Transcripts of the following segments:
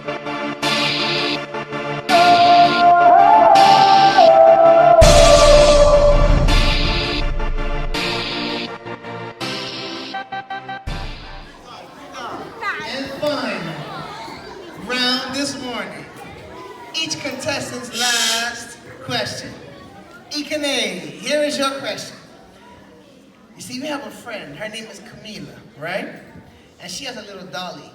And final round this morning. Each contestant's last question. Ikane, here is your question. You see, we have a friend. Her name is Camila, right? And she has a little dolly.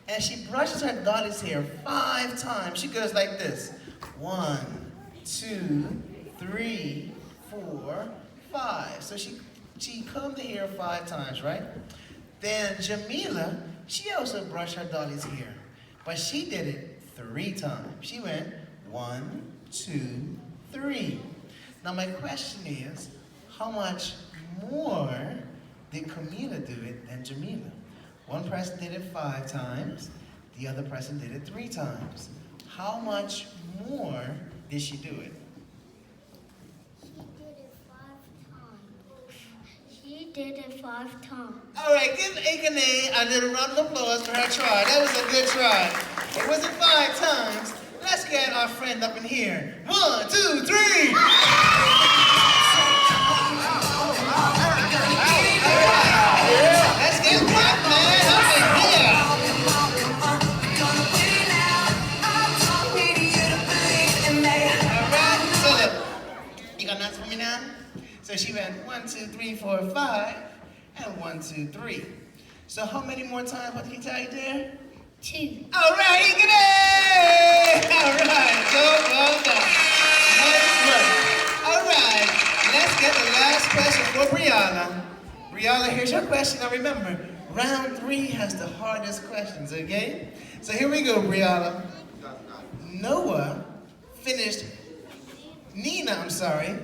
And she brushes her dolly's hair 5 times. She goes like this. 1, 2, 3, 4, 5. So she combed the hair 5 times, right? Then Jamila, she also brushed her dolly's hair. But she did it 3 times. She went 1, 2, 3. Now my question is, how much more did Camila do it than Jamila? One person did it 5 times, the other person did it 3 times. How much more did she do it? She did it 5 times. All right, give Akane a little round of applause for her try. That was a good try. It wasn't 5 times. Let's get our friend up in here. 1, 2, 3. Let's get that man up in here. All right, so look, you got an answer for me now? So she went 1, 2, 3, 4, 5, and 1, 2, 3. So how many more times? What did he tell you there? 2. All right, get it! All right, well done. Nice work. All right, let's get the last question for Brianna. Brianna, here's your question. Now remember, round 3 has the hardest questions, okay? So here we go, Brianna. Nina,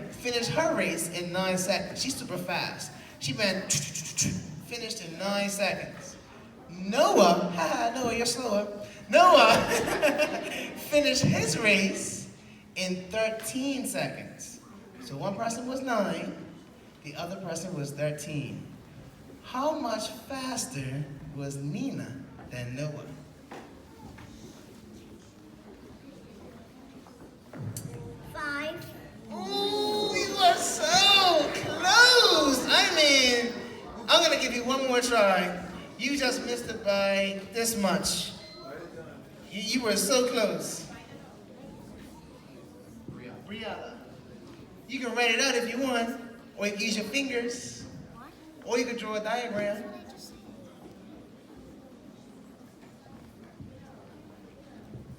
finished her race in 9 seconds. She's super fast. She went, finished in 9 seconds. Noah, Noah, you're slower. Noah finished his race in 13 seconds. So one person was 9, the other person was 13. How much faster was Nina than Noah? 5. Ooh, you are so close. I mean, I'm gonna give you one more try. You just missed it by this much. You were so close. Brianna. You can write it out if you want, or you can use your fingers, or you can draw a diagram.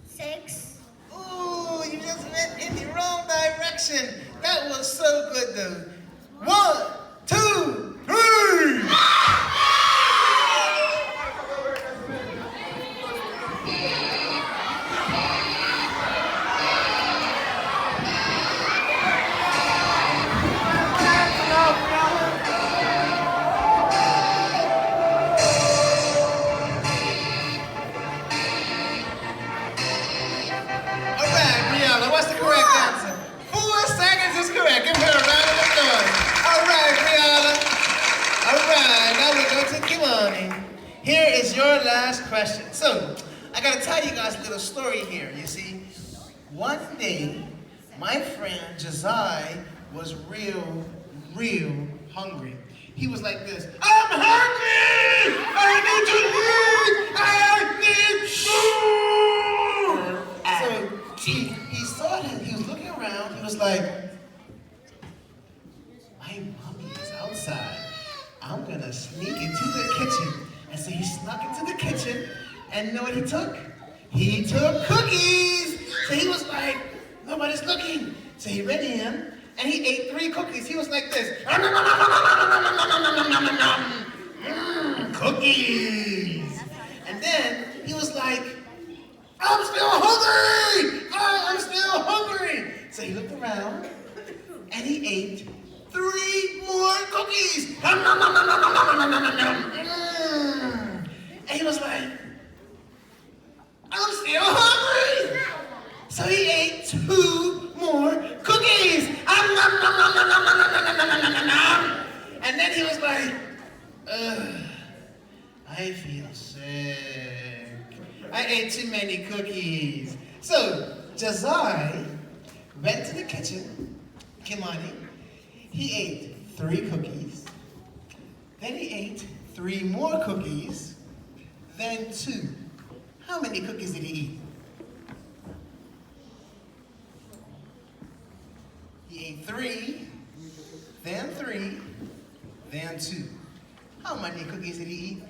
6. Ooh, you just went in the wrong direction. That was so good though. 1, 2, 3. What's the correct answer? 4 seconds is correct. Give her a round of applause. All right, Brianna. All right, now we go to Kimani. Here is your last question. So, I gotta tell you guys a little story here. You see, one day, my friend Josiah was real hungry. He was like this, I'm hungry! I need to eat! I need food! So, he saw him, he was looking around, he was like, my mommy is outside. I'm gonna sneak into the kitchen. And so he snuck into the kitchen, and you know what he took? He took cookies! So he was like, nobody's looking. So he ran in, and he ate 3 cookies. He was like this. Cookies! And then he was like, I'm still hungry! I'm still hungry! So he looked around, and he ate 3 more cookies! And he was like, I'm still hungry! So he ate 2 more cookies! And then he was like, I feel sick. I ate too many cookies. So, Josiah went to the kitchen, Kimani. He ate 3 cookies. Then he ate 3 more cookies, then 2. How many cookies did he eat? He ate 3, then 3, then 2. How many cookies did he eat?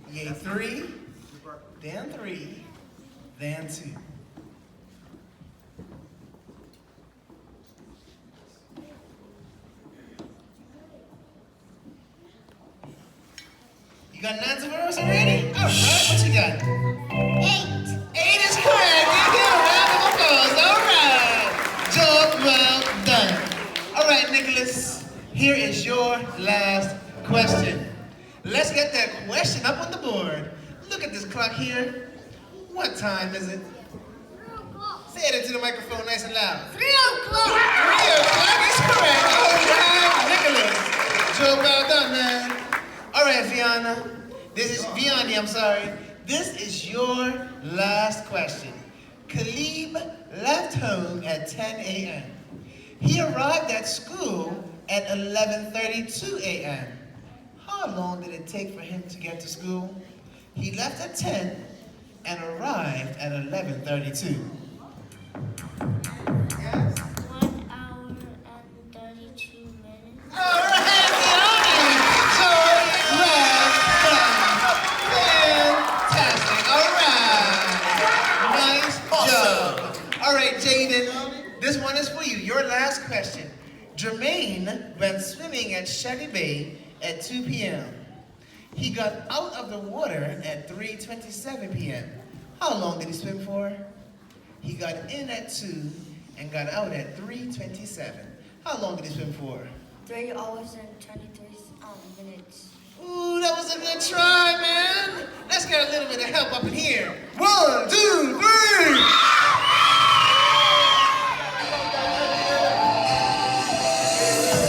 He ate 3, then 3, then 2. You got an answer for us already? All right, what you got? 8. 8 is correct. You get a round of applause. All right. Job well done. All right, Nicholas, here is your last question. Let's get that question up on the board. Look at this clock here. What time is it? 3 o'clock. Say it into the microphone nice and loud. 3 o'clock. 3 o'clock is correct. All right, Nicholas. Job well done, man. All right, Vianney, I'm sorry. This is your last question. Khalib left home at 10 a.m. He arrived at school at 11:32 a.m. How long did it take for him to get to school? He left at 10 and arrived at 11:32. Yes? 1 hour and 32 minutes. All right, Vianney. So, fantastic. All right. Nice job. All right, Jaden, this one is for you. Your last question. Jermaine went swimming at Shelley Bay at 2 p.m. He got out of the water at 3:27 p.m. How long did he swim for? He got in at 2 and got out at 3:27. How long did he swim for? 3 hours and 23 minutes. Ooh, that was a good try, man. Let's get a little bit of help up in here. 1, 2, 3.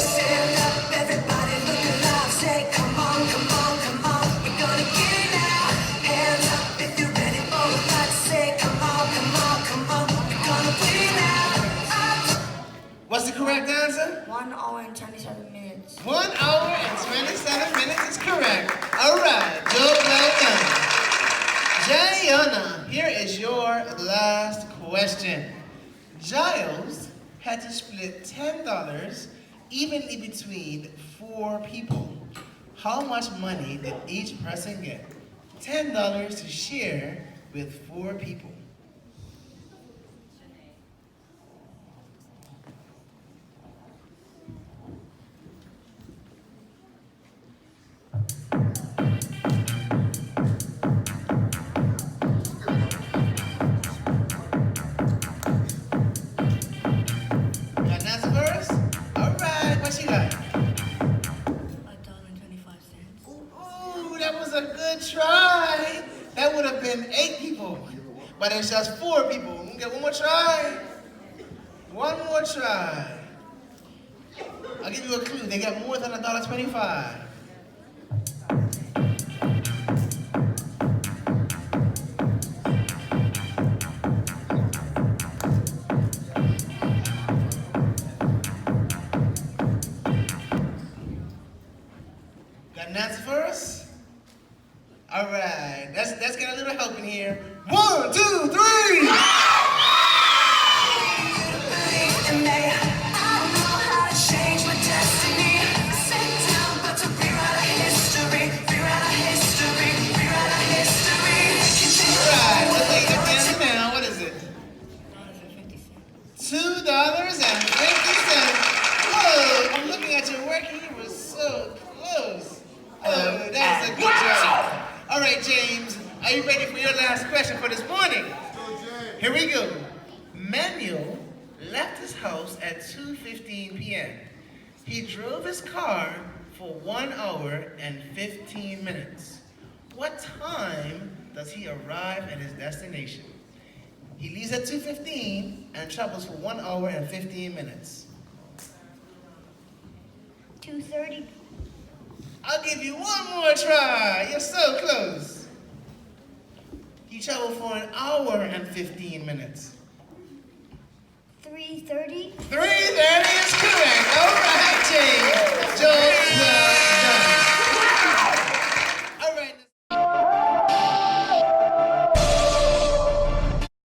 Stand up, everybody look alive. Say, come on, come on, come on. We're gonna get it now. Hands up if you're ready for a fight. Say, come on, come on, come on. We're gonna win now. What's the correct answer? 1 hour and 27 minutes. 1 hour and 27 minutes is correct. All right, job well done. Jayana, here is your last question. Giles had to split $10 evenly between 4 people. How much money did each person get? $10 to share with 4 people. Got an answer for us? All right, what you got? $1.25. Ooh, that was a good try. That would have been 8 people, but it's just 4 people. We can get one more try. One more try. I'll give you a clue. They got more than $1.25. Got an answer for us? All right, let's get a little help in here. 1, 2, 3. And they, I know how to change my destiny. Sit down, but to rewrite our history. Rewrite our history. Rewrite our history. All right, let's take the answer now. What is it? $2.50. $2.50. Oh, I'm looking at your work and you were so close. Oh, that's a good job. All right, James, are you ready for your last question for this morning? Here we go. Manuel left his house at 2:15 p.m. He drove his car for 1 hour and 15 minutes. What time does he arrive at his destination? He leaves at 2:15 and travels for 1 hour and 15 minutes. 2:30. I'll give you one more try. You're so close. You travel for an hour and 15 minutes. 3:30. 3:30 is correct. All right, James.